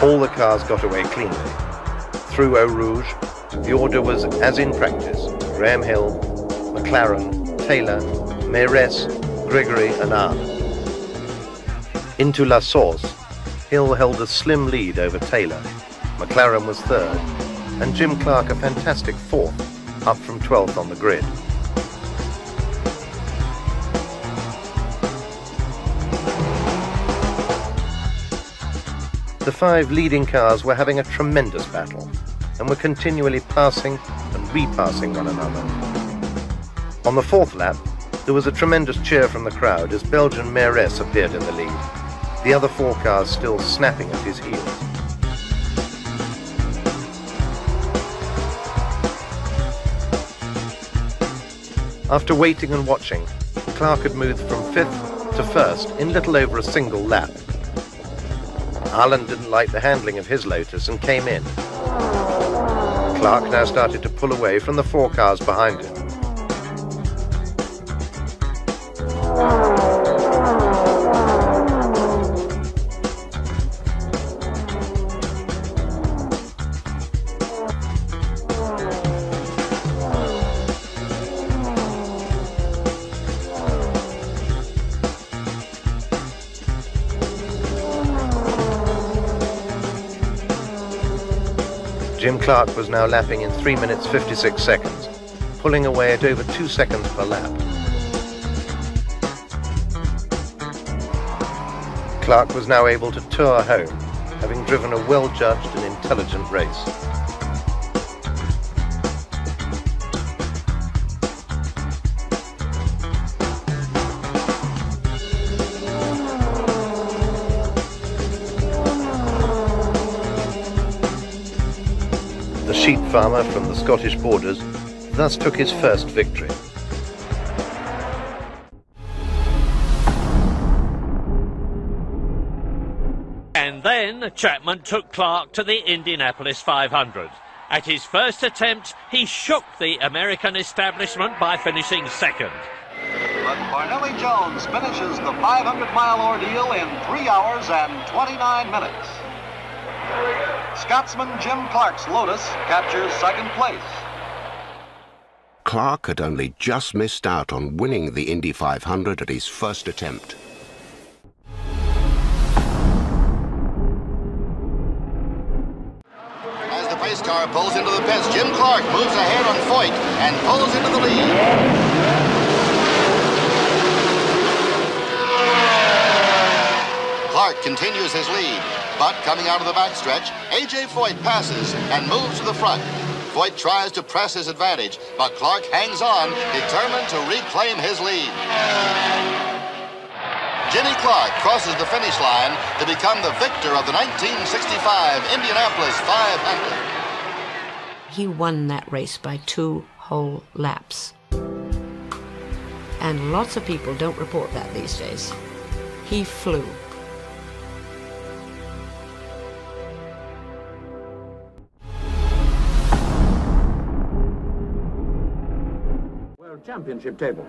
All the cars got away cleanly. Through Eau Rouge, the order was as in practice: Graham Hill, McLaren, Taylor, Meyrès, Gregory and Arndt. Into La Source, Hill held a slim lead over Taylor, McLaren was third, and Jim Clark a fantastic fourth, up from 12th on the grid. The 5 leading cars were having a tremendous battle and were continually passing and repassing one another. On the 4th lap, there was a tremendous cheer from the crowd as Belgian Meyrès appeared in the lead, the other 4 cars still snapping at his heels. After waiting and watching, Clark had moved from 5th to 1st in little over a single lap. Arlen didn't like the handling of his Lotus and came in. Clark now started to pull away from the 4 cars behind him. Jim Clark was now lapping in 3 minutes 56 seconds, pulling away at over 2 seconds per lap. Clark was now able to tour home, having driven a well-judged and intelligent race. The sheep farmer from the Scottish borders thus took his first victory. And then Chapman took Clark to the Indianapolis 500. At his first attempt, he shook the American establishment by finishing second. But Parnelli Jones finishes the 500-mile ordeal in 3 hours and 29 minutes. Scotsman Jim Clark's Lotus captures second place. Clark had only just missed out on winning the Indy 500 at his first attempt. As the pace car pulls into the pits, Jim Clark moves ahead on Foyt and pulls into the lead. Clark continues his lead, but coming out of the backstretch, A.J. Foyt passes and moves to the front. Foyt tries to press his advantage, but Clark hangs on, determined to reclaim his lead. Jimmy Clark crosses the finish line to become the victor of the 1965 Indianapolis 500. He won that race by 2 whole laps. And lots of people don't report that these days. He flew. Championship table.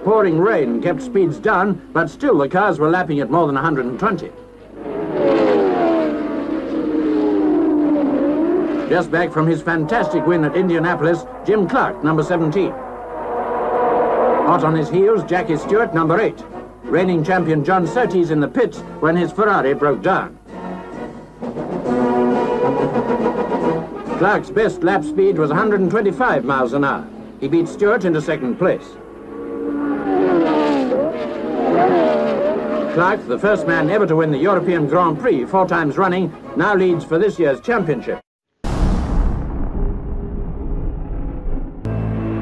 Pouring rain kept speeds down, but still the cars were lapping at more than 120. Just back from his fantastic win at Indianapolis, Jim Clark, number 17. Hot on his heels, Jackie Stewart, number 8. Reigning champion John Surtees in the pits when his Ferrari broke down. Clark's best lap speed was 125 miles an hour. He beat Stewart into second place. Clark, the first man ever to win the European Grand Prix 4 times running, now leads for this year's championship.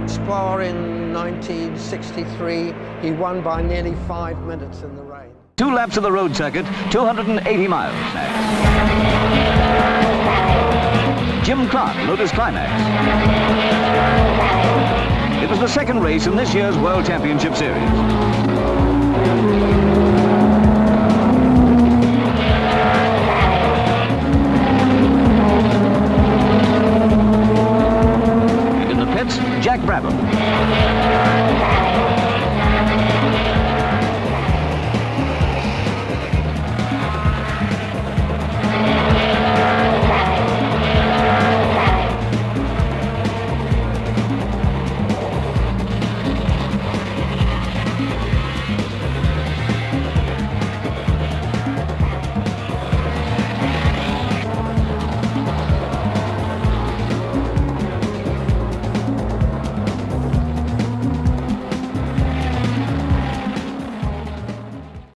Spa in 1963, he won by nearly 5 minutes in the rain. 2 laps of the road circuit, 280 miles next. Jim Clark, Lotus Climax. It was the second race in this year's World Championship Series.